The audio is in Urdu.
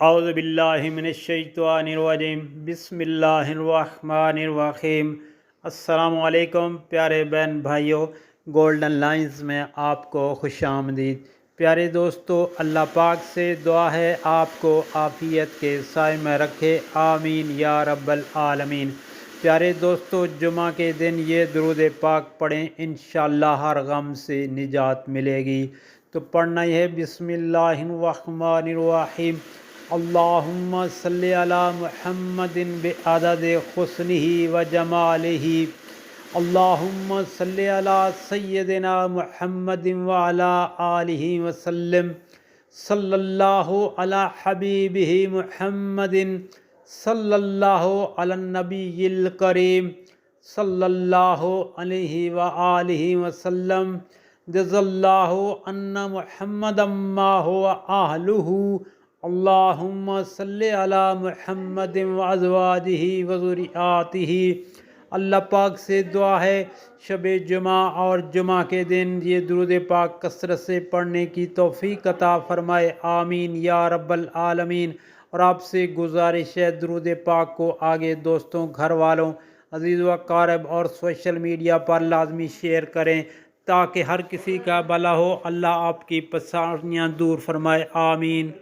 اعوذ باللہ من الشیطان الرجیم بسم اللہ الرحمن الرحیم۔ السلام علیکم پیارے بہن بھائیوں، گولڈن لائنز میں آپ کو خوش آمدید۔ پیارے دوستو، اللہ پاک سے دعا ہے آپ کو عافیت کے سائے میں رکھے، آمین یا رب العالمین۔ پیارے دوستو، جمعہ کے دن یہ درود پاک پڑھیں، انشاءاللہ ہر غم سے نجات ملے گی۔ تو پڑھنا یہ ہے بسم اللہ الرحمن الرحیم۔ اللہم صلی علی محمد بعدد حسنہ و جمالہ، اللہم صلی علی سیدنا محمد وعلی آلہ وسلم، صلی اللہ علی حبیبہ محمد، صلی اللہ علی النبی الکریم، صلی اللہ علیہ وآلہ وسلم، جزا اللہ عنا محمد ما هو اہلہ، اللہم صلی علی محمد وازواجہ وذریاتہ۔ اللہ پاک سے دعا ہے شب جمعہ اور جمعہ کے دن یہ درود پاک کثرت سے پڑھنے کی توفیق عطا فرمائے، آمین یا رب العالمین۔ اور آپ سے گزارش ہے درود پاک کو آگے دوستوں، گھر والوں، عزیز و اقارب اور سوشل میڈیا پر لازمی شیئر کریں تاکہ ہر کسی کا بھلا ہو، اللہ آپ کی پریشانیاں دور فرمائے، آمین۔